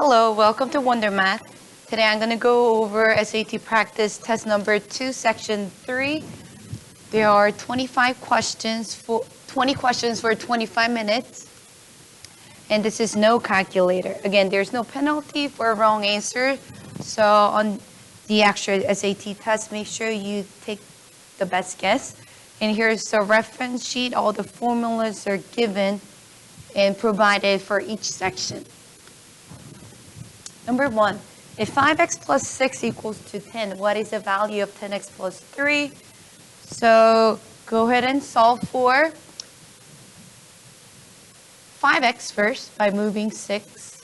Hello, welcome to Wonder Math. Today I'm going to go over SAT practice test number 2, section 3. There are 20 questions for 25 minutes. And this is no calculator. Again, there's no penalty for a wrong answer. So on the actual SAT test, make sure you take the best guess. And here's the reference sheet. All the formulas are given and provided for each section. Number 1, if 5x plus 6 equals to 10, what is the value of 10x plus 3? So go ahead and solve for 5x first by moving 6.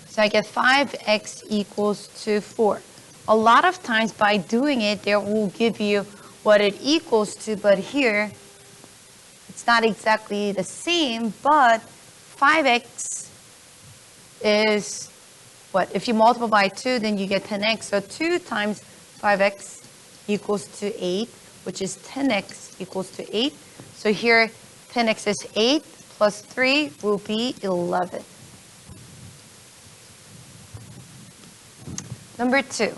So I get 5x equals to 4. A lot of times by doing it, they will give you what it equals to, but here it's not exactly the same, but 5x is what? If you multiply by 2, then you get 10x. So 2 times 5x equals to 8, which is 10x equals to 8. So here 10x is 8 plus 3 will be 11. Number 2.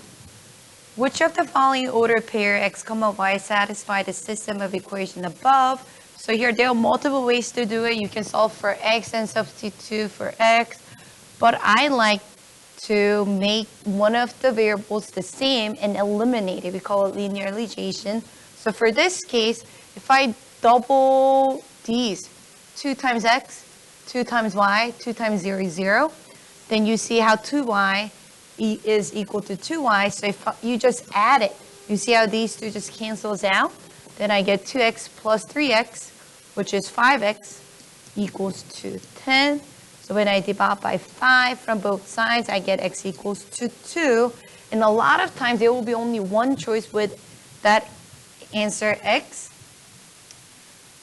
Which of the following order pair x, y satisfy the system of equation above? So here there are multiple ways to do it. You can solve for x and substitute for x. But I like to make one of the variables the same and eliminate it. We call it linearization. So for this case, if I double these, 2 times x, 2 times y, 2 times 0 is 0, then you see how 2y is equal to 2y. So if you just add it, you see how these two just cancels out? Then I get 2x plus 3x, which is 5x, equals to 10. So when I divide by 5 from both sides, I get x equals to 2. And a lot of times, there will be only one choice with that answer, x.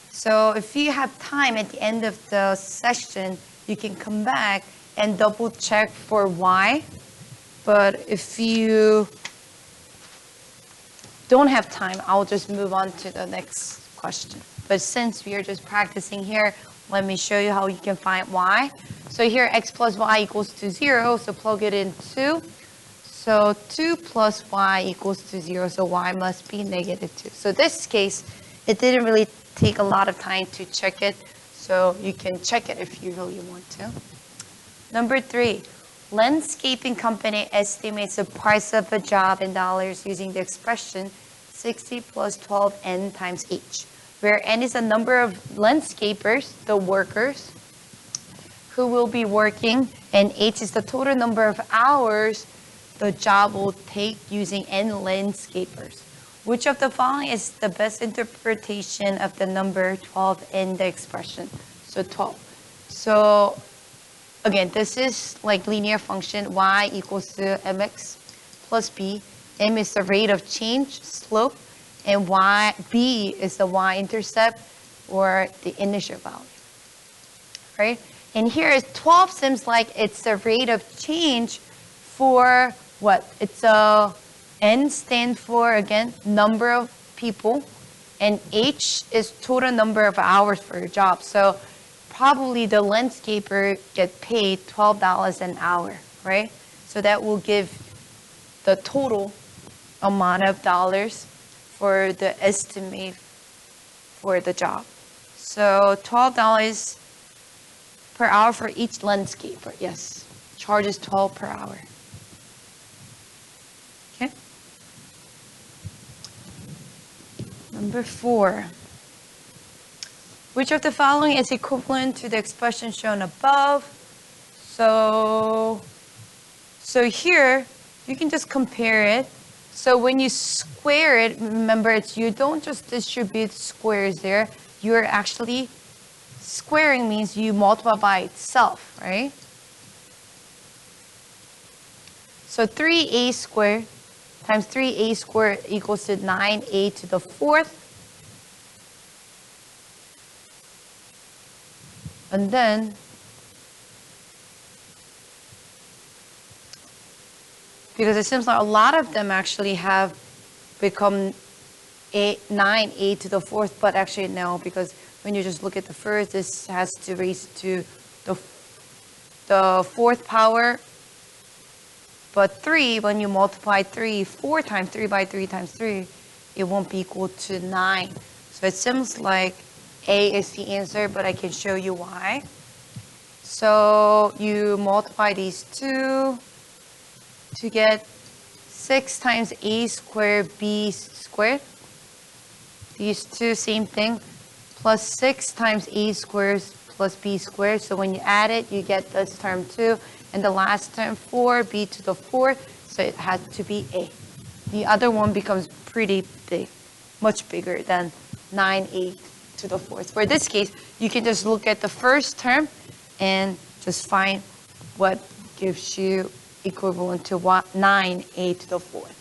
So if you have time at the end of the session, you can come back and double check for y. But if you don't have time, I'll just move on to the next question. But since we are just practicing here, let me show you how you can find y. So here x plus y equals to 0, so plug it in 2. So 2 plus y equals to 0, so y must be negative 2. So this case, it didn't really take a lot of time to check it, so you can check it if you really want to. Number 3, landscaping company estimates the price of a job in dollars using the expression 60 plus 12n times h, where n is the number of landscapers, the workers, who will be working, and h is the total number of hours the job will take using n landscapers. Which of the following is the best interpretation of the number 12 in the expression? So 12. So again, this is like linear function, y equals to mx plus b. M is the rate of change, slope, and b is the y-intercept, or the initial value, right? And here 12 seems like it's the rate of change for what? It's n stands for, again, number of people, and h is total number of hours for your job. So probably the landscaper get paid $12 an hour, right? So that will give the total amount of dollars for the estimate for the job. So $12 per hour for each landscaper. Yes, charges 12 per hour. Okay. Number 4. Which of the following is equivalent to the expression shown above? So here, you can just compare it. So when you square it, remember, you don't just distribute squares there. You're actually squaring means you multiply by itself, right? So 3a squared times 3a squared equals to 9a to the 4th. And then, because it seems like a lot of them actually have become 9a to the 4th, but actually no, because when you just look at the first, this has to raise to the the fourth power. But 3, when you multiply 4 times 3 by 3 times 3, it won't be equal to 9. So it seems like A is the answer, but I can show you why. So you multiply these two to get 6 times A squared B squared. These two, same thing, plus 6 times A squared plus B squared. So when you add it, you get this term 2. And the last term, 4b to the 4th, so it has to be A. The other one becomes pretty big, much bigger than 9a to the 4th. For this case, you can just look at the first term and just find what gives you equivalent to 9a to the 4th.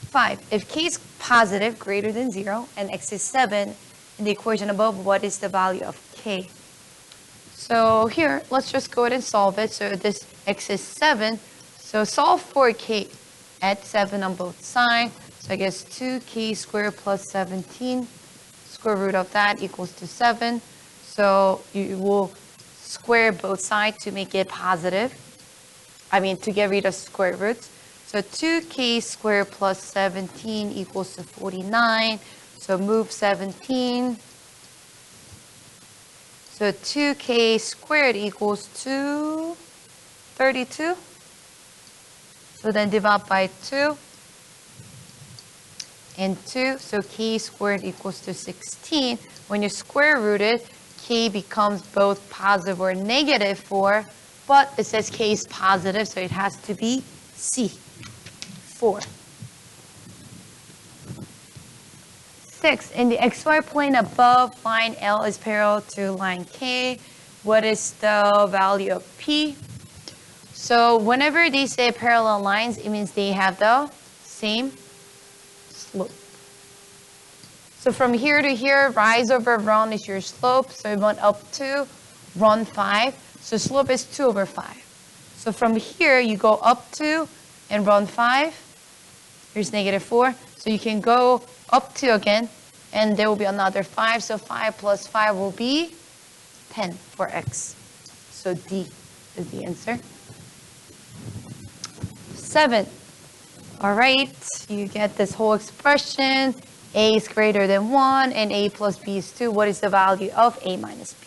5. If k is positive, greater than 0, and x is 7, in the equation above, what is the value of k? So here, let's just go ahead and solve it. So this x is 7. So solve for k at 7 on both sides. So I guess 2k squared plus 17, square root of that equals to 7. So you will square both sides to make it positive. To get rid of square roots. So 2k squared plus 17 equals to 49. So move 17. So 2k squared equals to 32. So then divide by 2 and 2. So k squared equals to 16. When you square root it, k becomes both positive or negative 4. But it says k is positive, so it has to be C, 4. 6, in the xy plane above, line L is parallel to line K. What is the value of P? So whenever they say parallel lines, it means they have the same slope. So from here to here, rise over run is your slope. So we went up to run 5. So slope is 2 over 5. So from here, you go up to and run 5. Here's negative 4. So you can go up to again, and there will be another 5. So 5 plus 5 will be 10 for x. So D is the answer. 7. All right, you get this whole expression. A is greater than 1, and A plus B is 2. What is the value of A minus B?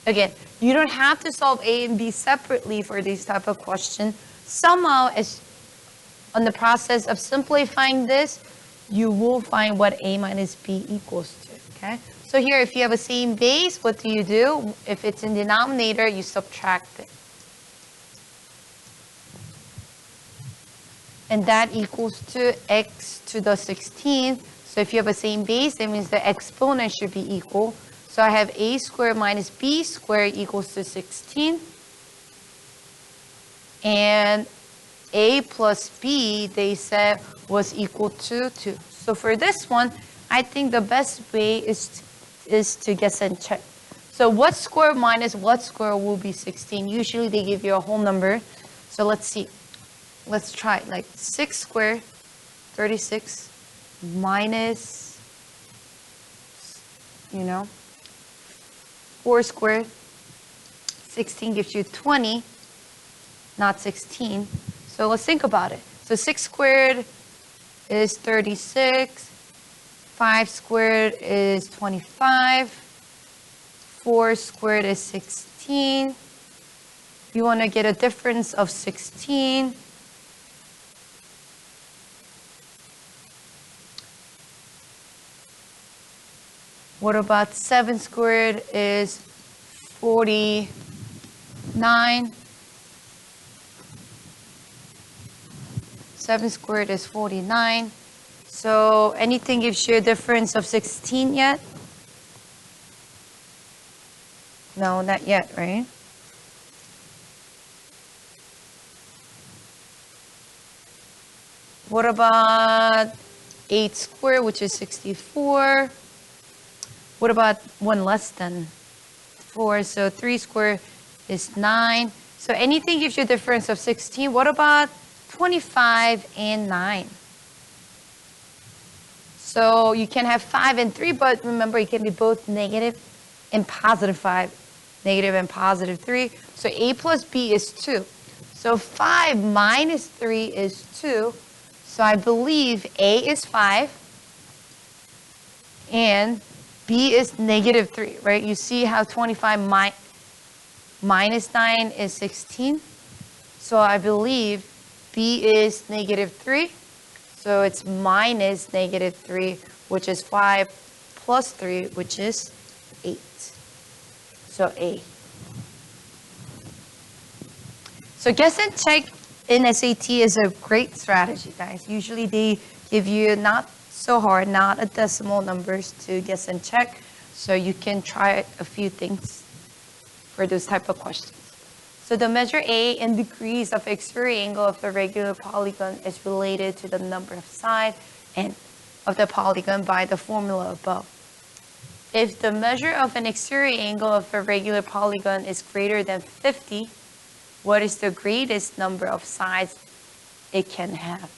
Again, you don't have to solve A and B separately for this type of question. Somehow, as on the process of simplifying this, you will find what A minus B equals to, okay? So here, if you have a same base, what do? If it's in denominator, you subtract it. And that equals to x to the 16th. So if you have a same base, that means the exponent should be equal. So I have a squared minus b squared equals to 16. And a plus b, they said, was equal to 2. So for this one, I think the best way is to guess and check. So what square minus what square will be 16? Usually they give you a whole number. So let's see. Let's try like 6 squared, 36, minus, 4 squared, 16 gives you 20, not 16. So let's think about it. So 6 squared is 36, 5 squared is 25, 4 squared is 16. You want to get a difference of 16. What about 7 squared is 49. 7 squared is 49. So anything gives you a difference of 16 yet? No, not yet, right? What about 8 squared, which is 64? What about 1 less than 4? So 3 squared is 9. So anything gives you a difference of 16. What about 25 and 9? So you can have 5 and 3, but remember it can be both negative and positive 5. negative and positive 3. So a plus b is 2. So 5 minus 3 is 2. So I believe a is 5 and b is negative 3, right? You see how 25 minus 9 is 16. So I believe b is negative 3. So it's minus negative 3, which is 5 plus 3, which is 8. So A. So guess and check in SAT is a great strategy, guys. Usually they give you not so hard, not a decimal numbers to guess and check. So you can try a few things for those type of questions. So the measure A in degrees of exterior angle of a regular polygon is related to the number of sides and of the polygon by the formula above. If the measure of an exterior angle of a regular polygon is greater than 50, what is the greatest number of sides it can have?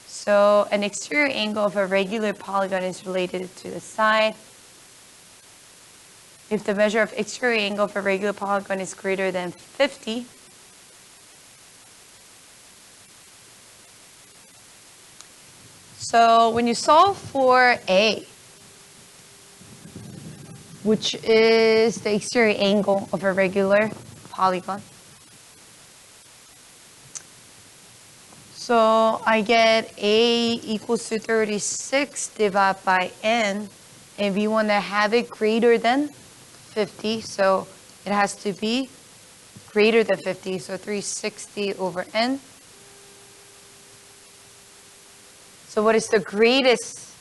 So an exterior angle of a regular polygon is related to the side. If the measure of exterior angle of a regular polygon is greater than 50, so when you solve for A, which is the exterior angle of a regular polygon, so I get A equals to 36 divided by N, and we want to have it greater than 50, so it has to be greater than 50, so 360 over N. So what is the greatest,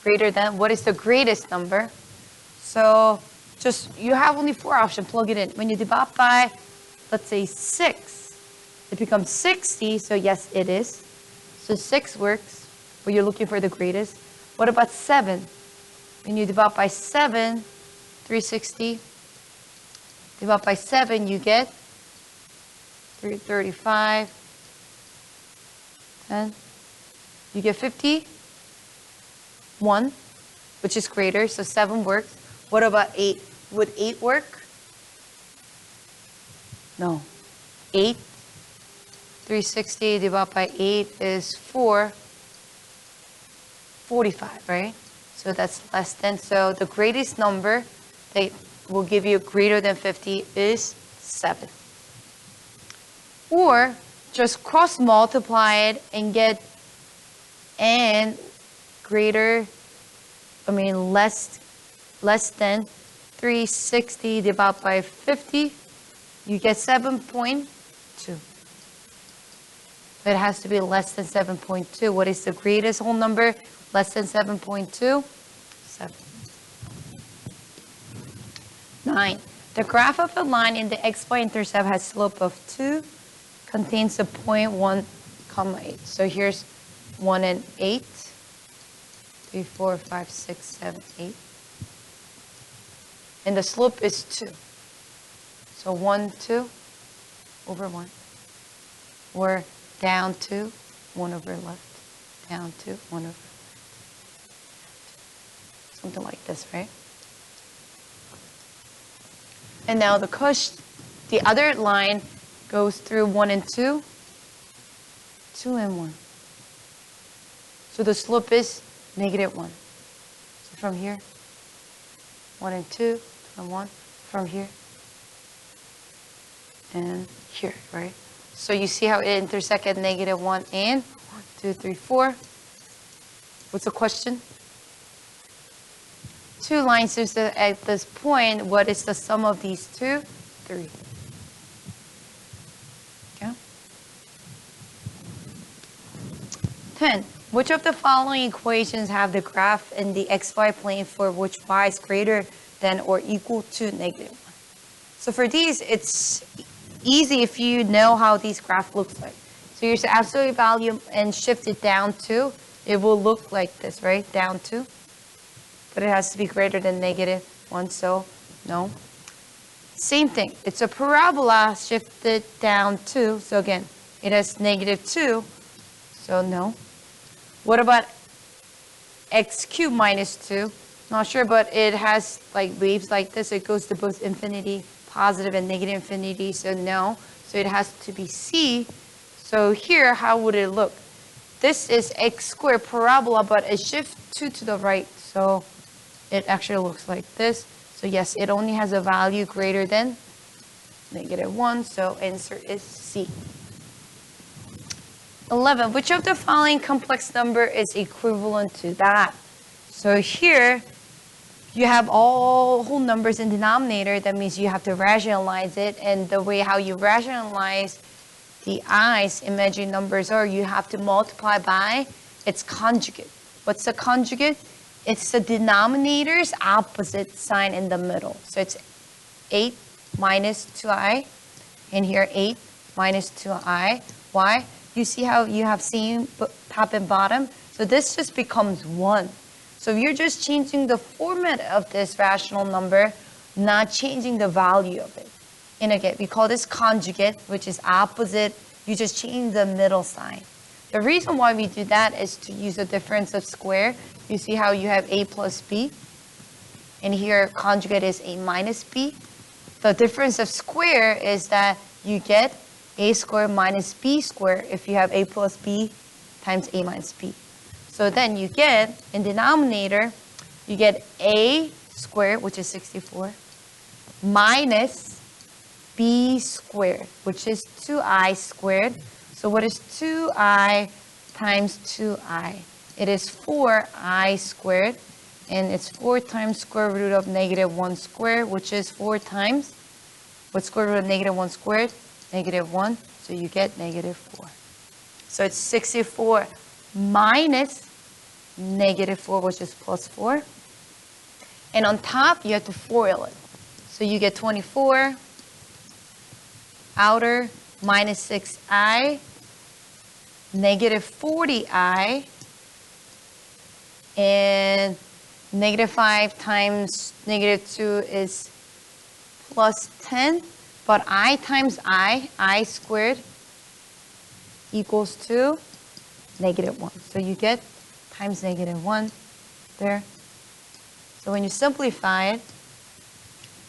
greater than, what is the greatest number? So just, you have only 4 options, plug it in. When you divide by, let's say 6, it becomes 60, so yes, it is. So 6 works, but you're looking for the greatest. What about 7? When you divide by 7, 360, divide by 7, you get 335, 10. You get 51, which is greater, so 7 works. What about 8? Would 8 work? No. 8, 360 divided by 8 is 45, right? So that's less than, so the greatest number that will give you greater than 50 is 7. Or just cross multiply it and get N greater, less than 360 divided by 50, you get 7.2. But it has to be less than 7.2. What is the greatest whole number? Less than 7.2? 7. 9. The graph of a line in the xy intercept has slope of 2, contains the point 1, 8. So here's 1 and 8. 3, 4, 5, 6, 7, 8. And the slope is 2. So 1, 2 over 1. Or down 2, 1 over left. Down 2, 1 over left. Something like this, right? And now the other line goes through 1 and 2, 2 and 1. So the slope is negative 1. So from here, 1 and 2, 2 and 1, from here, and here, right? So you see how it intersects at negative 1 and 1, 2, 3, 4. What's the question? 2 lines at this point. What is the sum of these 2? 3. Okay. 10. Which of the following equations have the graph in the xy plane for which y is greater than or equal to negative 1? So for these, it's easy if you know how these graph looks like. So here's the absolute value and shift it down 2. It will look like this, right? Down 2. But it has to be greater than negative 1, so no. Same thing. It's a parabola shifted down 2. So again, it has negative 2, so no. What about x cubed minus 2? Not sure, but it has like waves like this. It goes to both infinity, positive and negative infinity, so no. So it has to be C. So here, how would it look? This is x squared parabola, but it shifts 2 to the right. So it actually looks like this. So yes, it only has a value greater than -1. So answer is C. 11. Which of the following complex number is equivalent to that? So here, you have all whole numbers in denominator. That means you have to rationalize it. And the way how you rationalize the i's imaginary numbers are, you have to multiply by its conjugate. What's the conjugate? It's the denominator's opposite sign in the middle. So it's 8 minus 2i, and here 8 minus 2i. Why? You see how you have same top and bottom? So this just becomes 1. So you're just changing the format of this rational number, not changing the value of it. And again, we call this conjugate, which is opposite. You just change the middle sign. The reason why we do that is to use the difference of square. You see how you have a plus b, and here conjugate is a minus b. The difference of square is that you get a squared minus b squared if you have a plus b times a minus b. So then you get, in denominator, you get a squared, which is 64, minus b squared, which is 2i squared. So what is 2i times 2i? It is 4i squared, and it's 4 times square root of -1 squared, which is 4 times, what's square root of -1 squared? -1, so you get -4. So it's 64 minus -4, which is +4. And on top, you have to FOIL it. So you get 24 outer minus 6i, -40i, and -5 times -2 is +10. But I times I squared equals to -1. So you get times -1 there. So when you simplify it,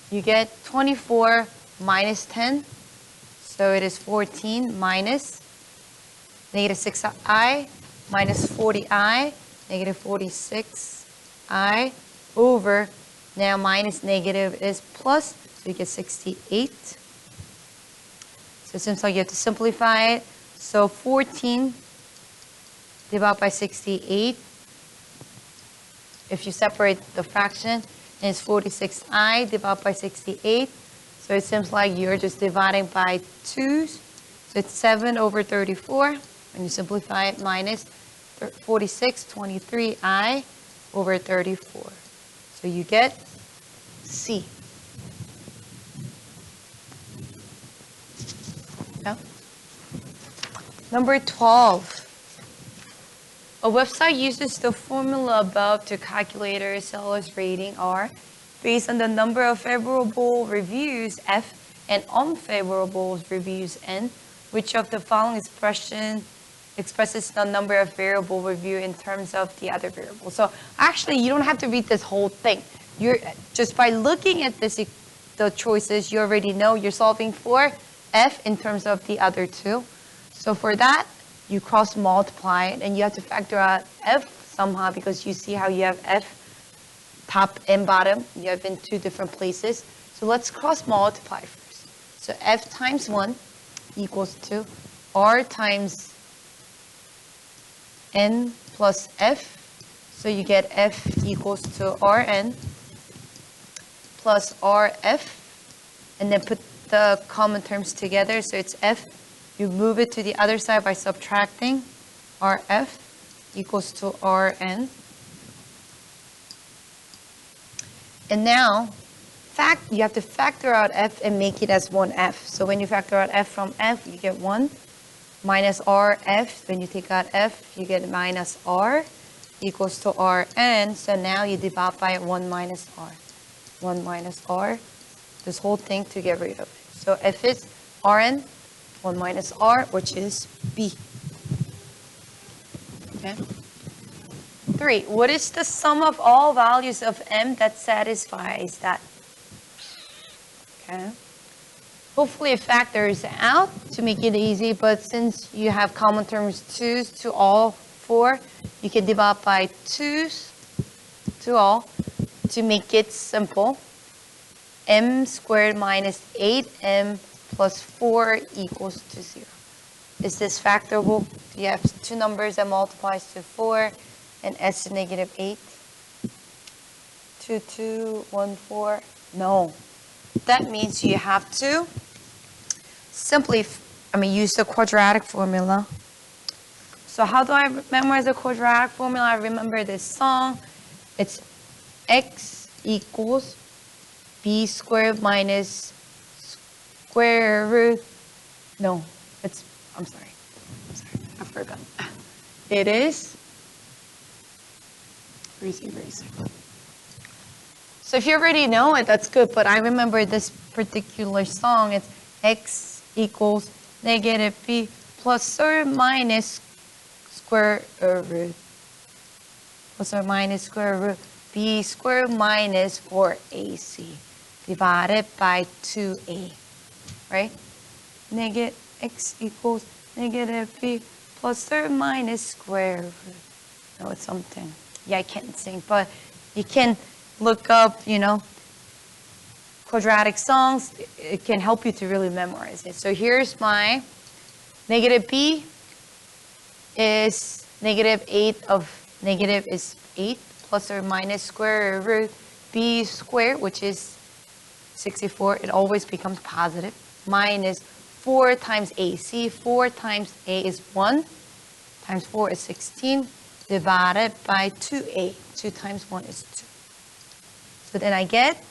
you get 24 minus 10. So it is 14 minus -6i minus 40i, -46i over, now minus negative is plus, so you get 68. So it seems like you have to simplify it. So 14 divided by 68. If you separate the fraction, it's 46i divided by 68. So it seems like you're just dividing by 2's. So it's 7 over 34. When you simplify it, minus 46, 23i over 34. So you get C. Yeah. Number 12. A website uses the formula above to calculate a seller's rating R based on the number of favorable reviews F and unfavorable reviews N. Which of the following expression expresses the number of variable review in terms of the other variable? So actually, you don't have to read this whole thing. You're just by looking at this, the choices, you already know you're solving for F in terms of the other two. So for that, you cross multiply it, and you have to factor out F somehow because you see how you have F top and bottom. You have in two different places. So let's cross multiply first. So F times 1 equals to R times N plus F. So you get F equals to Rn plus Rf, and then put the common terms together. So it's F. You move it to the other side by subtracting. Rf equals to Rn. And now, you have to factor out F and make it as 1F. So when you factor out F from F, you get 1 minus Rf. When you take out F, you get minus R equals to Rn. So now you divide by 1 minus R. 1 minus R. This whole thing to get rid of it. So F is Rn, 1 minus R, which is B. Okay? 3. What is the sum of all values of m that satisfies that? Okay. Hopefully it factors out to make it easy, but since you have common terms 2's to all 4, you can divide by 2's to all to make it simple. M squared minus 8m plus 4 equals to 0. Is this factorable? Do you have two numbers that multiplies to 4 and s to negative 8? 2, 2, 1, 4? No. That means you have to simply, use the quadratic formula. So how do I memorize the quadratic formula? I remember this song. It's x equals b squared minus square root. No, I'm sorry, I forgot. It is, where is it? So if you already know it, that's good, but I remember this particular song. It's x equals negative b plus or minus square root. Plus or minus square root b squared minus 4ac divided by 2a, right? Negative x equals negative b plus or minus square root. No, it's something. Yeah, I can't sing, but you can look up, quadratic songs. It can help you to really memorize it. So here's my negative b is negative 8 of negative is 8 plus or minus square root b squared, which is 64. It always becomes positive, minus 4 times ac. 4 times a is 1 times 4 is 16 divided by 2a. 2 times 1 is 2. So then I get,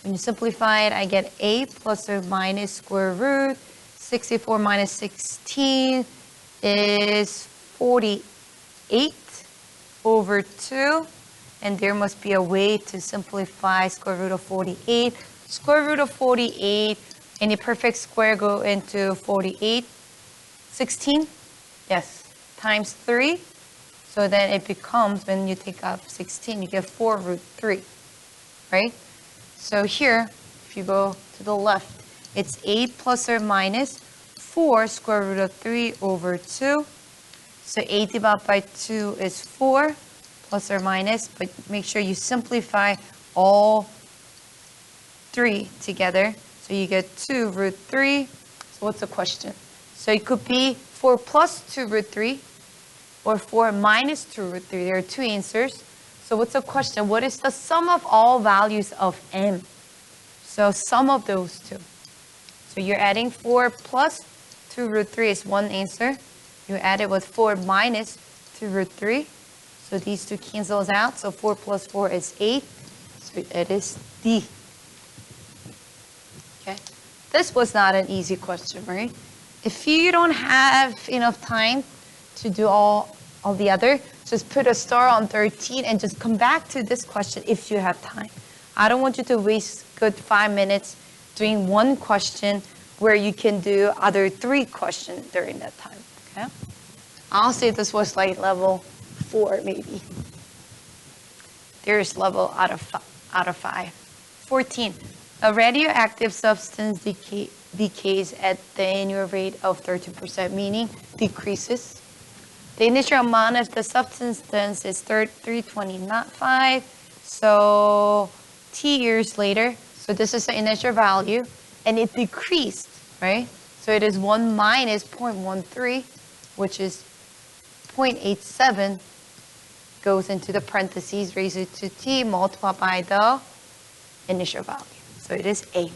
when you simplify it, I get a plus or minus square root 64 minus 16 is 48 over 2. And there must be a way to simplify square root of 48. Square root of 48, any perfect square go into 48. 16, yes, times 3. So then it becomes, when you take off 16, you get 4 root 3, right? So here, if you go to the left, it's 8 plus or minus 4 square root of 3 over 2. So 8 divided by 2 is 4 plus or minus, but make sure you simplify all 3 together. So you get 2 root 3. So what's the question? So it could be 4 plus 2 root 3 or 4 minus 2 root 3. There are two answers. So what's the question? What is the sum of all values of m? So sum of those two. So you're adding 4 plus 2 root 3 is one answer. You add it with 4 minus 2 root 3. So these two cancels out. So 4 plus 4 is 8. So it is D. Okay. This was not an easy question, right? If you don't have enough time to do all the other, just put a star on 13 and just come back to this question if you have time. I don't want you to waste good 5 minutes doing one question where you can do other 3 questions during that time. Okay? I'll say this was like level 4 maybe. There's level out of 5. 14. A radioactive substance decays at the annual rate of 13%, meaning decreases. The initial amount of the substance is 325. So t years later, so this is the initial value, and it decreased, right? So it is 1 minus 0.13, which is 0.87, goes into the parentheses, raise it to t, multiplied by the initial value. So it is A.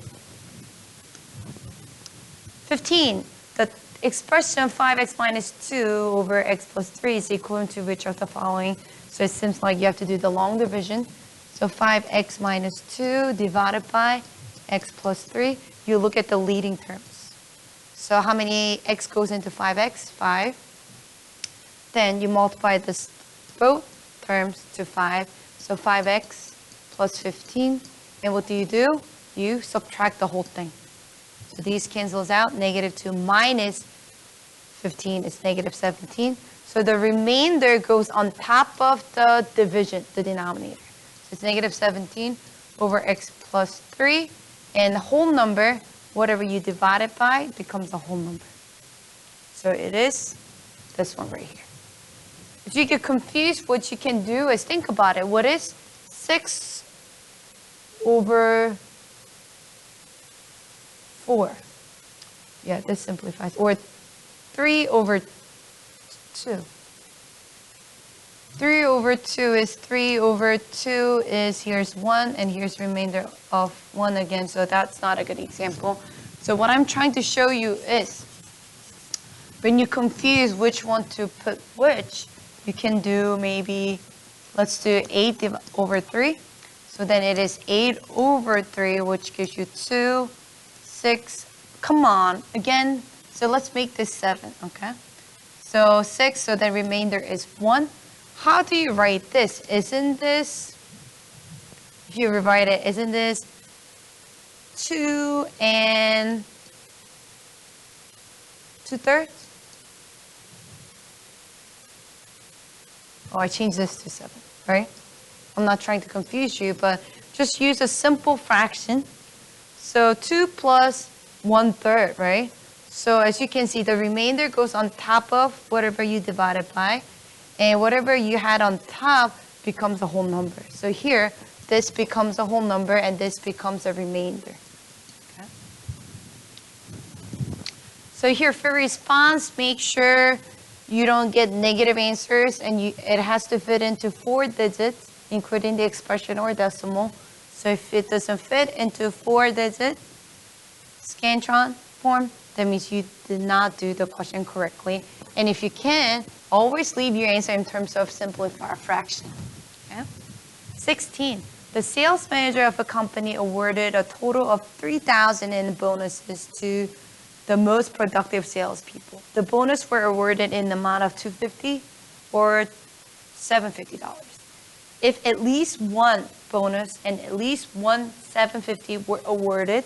15. The expression 5x minus 2 over x plus 3 is equal to which of the following? So it seems like you have to do the long division. So 5x minus 2 divided by x plus 3. You look at the leading terms. So how many x goes into 5x? 5. Then you multiply this both terms to 5. So 5x plus 15. And what do? You subtract the whole thing. So these cancels out. Negative 2 minus 15 is negative 17. So the remainder goes on top of the division, the denominator. So it's negative 17 over x plus 3. And the whole number, whatever you divide it by, becomes a whole number. So it is this one right here. If you get confused, what you can do is think about it. What is 6 over 4? Yeah, this simplifies. Or 3 over 2. 3 over 2 is 3 over 2 is, here's 1, and here's remainder of 1 again, so that's not a good example. So what I'm trying to show you is, when you confuse which one to put which, you can do maybe, let's do 8 over 3. So then it is 8 over 3, which gives you 2, 6, come on, again. So let's make this 7, okay? So 6, so the remainder is 1. How do you write this? Isn't this, if you rewrite it, isn't this 2 and 2/3? Oh, I changed this to 7, right? I'm not trying to confuse you, but just use a simple fraction. So 2 plus 1/3, right? So as you can see, the remainder goes on top of whatever you divide it by, and whatever you had on top becomes a whole number. So here, this becomes a whole number, and this becomes a remainder. Okay. So here, for response, make sure you don't get negative answers, and it has to fit into 4 digits, including the expression or decimal. So if it doesn't fit into 4-digit Scantron form, that means you did not do the question correctly. And if you can, always leave your answer in terms of simplified fraction. Okay? 16. The sales manager of a company awarded a total of $3,000 in bonuses to the most productive salespeople. The bonus were awarded in the amount of $250 or $750. If at least one bonus and at least one $750 were awarded,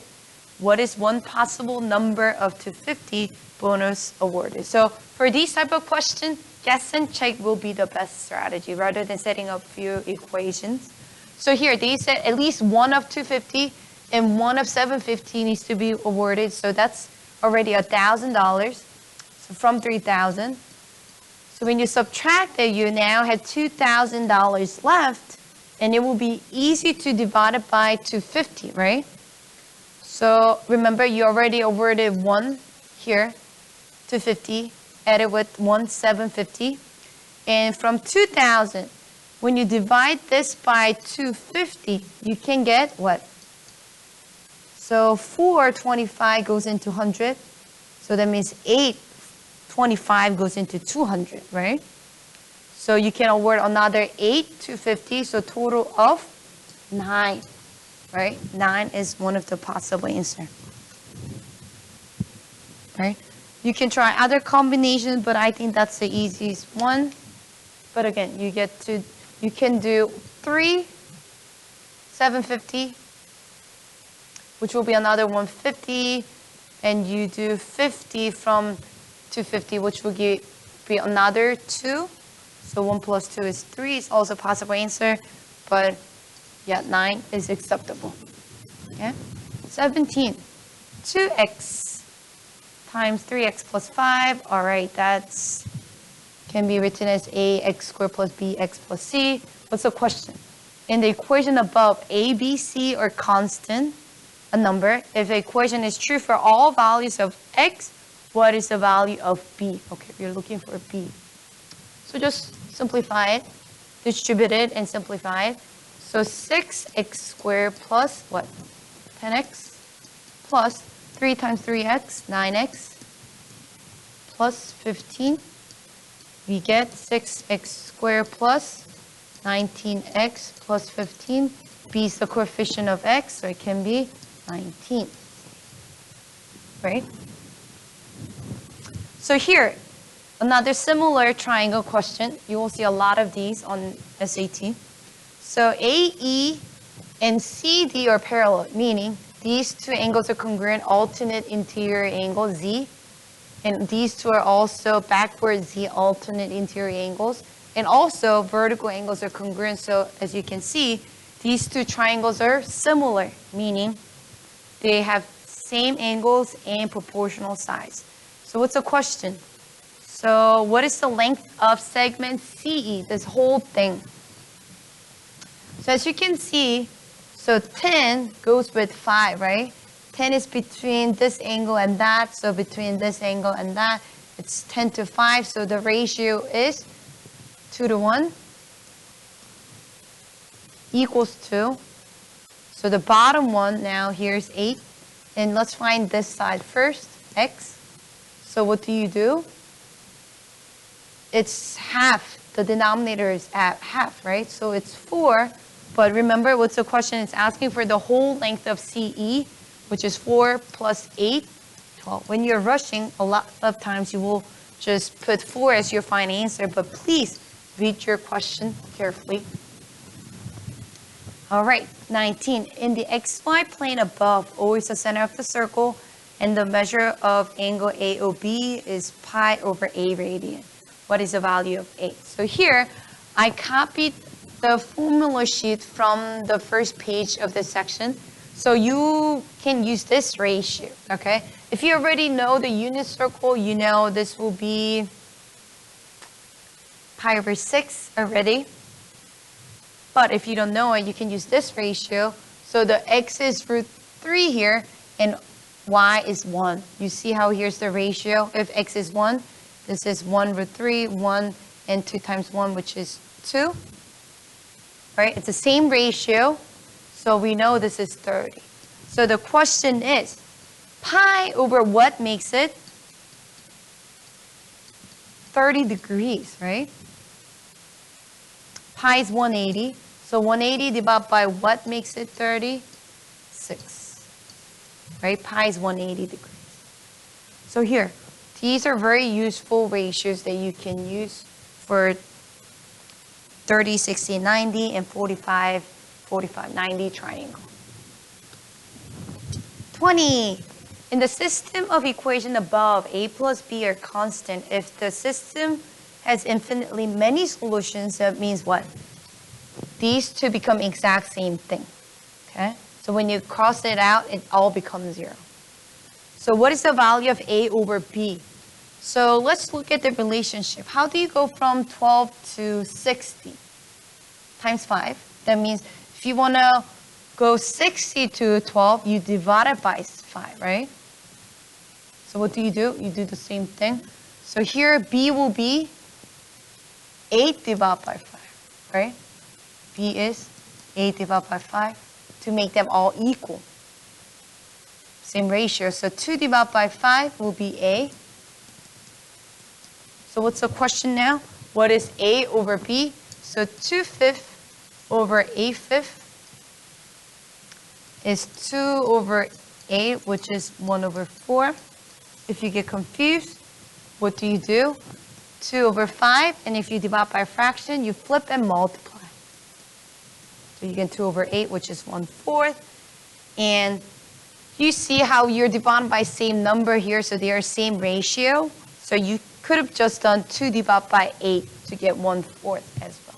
what is one possible number of $250 bonus awarded? So for these type of questions, guess and check will be the best strategy rather than setting up few equations. So here they said at least one of $250 and one of $750 needs to be awarded. So that's already $1,000. So from 3,000. So when you subtract it, you now have $2,000 left, and it will be easy to divide it by 250, right? So remember, you already awarded one here, 250, added with one 750. And from 2,000, when you divide this by 250, you can get what? So 425 goes into 100. So that means 825 goes into 200, right? So you can award another 8 250, so total of 9, right? 9 is one of the possible answer, right? You can try other combinations, but I think that's the easiest one. But again, you can do 3 750, which will be another 150, and you do 50 from 250, which will be another 2. So 1 plus 2 is 3. It's also a possible answer, but yeah, 9 is acceptable. Okay? 17. 2x times 3x plus 5. All right, that's can be written as ax squared plus bx plus c. What's the question? In the equation above, a, b, c are constant, a number. If the equation is true for all values of x, what is the value of b? Okay, you're looking for b. So just simplify it, distribute it, and simplify it. So 6x squared plus what? 10x plus 3 times 3x, 9x plus 15. We get 6x squared plus 19x plus 15. B is the coefficient of x, so it can be 19. Right? So here, another similar triangle question. You will see a lot of these on SAT. So AE and CD are parallel, meaning these two angles are congruent, alternate interior angle Z. And these two are also backward Z alternate interior angles. And also vertical angles are congruent. So as you can see, these two triangles are similar, meaning they have same angles and proportional sides. So what's the question? So what is the length of segment CE, this whole thing? So as you can see, so 10 goes with 5, right? 10 is between this angle and that, so between this angle and that, it's 10 to 5, so the ratio is 2 to 1 equals 2. So the bottom one now, here's 8. And let's find this side first, x. So what do? It's half. The denominator is at half, right? So it's 4. But remember, what's the question? It's asking for the whole length of CE, which is 4 plus 8, 12. When you're rushing, a lot of times you will just put 4 as your final answer, but please read your question carefully. All right, 19. In the xy plane above, O is the center of the circle, and the measure of angle AOB is pi over a radian. What is the value of A? So here, I copied the formula sheet from the first page of this section. So you can use this ratio, okay? If you already know the unit circle, you know this will be pi over 6 already. But if you don't know it, you can use this ratio. So the x is root 3 here, and y is 1. You see how here's the ratio? If x is 1, this is 1 root 3, 1, and 2 times 1, which is 2. Right? It's the same ratio, so we know this is 30. So the question is, pi over what makes it 30 degrees, right? Pi is 180. So 180 divided by what makes it 30? 6. Right? Pi is 180 degrees. So here, these are very useful ratios that you can use for 30, 60, 90, and 45, 45, 90 triangle. 20. In the system of equation above, a plus b are constant. If the system has infinitely many solutions, that means what? These two become exact same thing, okay? So when you cross it out, it all becomes 0. So what is the value of a over b? So let's look at the relationship. How do you go from 12 to 60? Times 5. That means if you want to go 60 to 12, you divide it by 5, right? So what do? You do the same thing. So here, b will be 8 divided by 5, right? B is 8 divided by 5 to make them all equal. Same ratio. So 2 divided by 5 will be A. So what's the question now? What is A over B? So 2/5 over A/5 is 2 over A, which is 1 over 4. If you get confused, what do? 2 over 5, and if you divide by a fraction, you flip and multiply. So you get 2 over 8, which is 1/4. And you see how you're dividing by same number here, so they are same ratio. So you could have just done 2 divided by 8 to get 1/4 as well.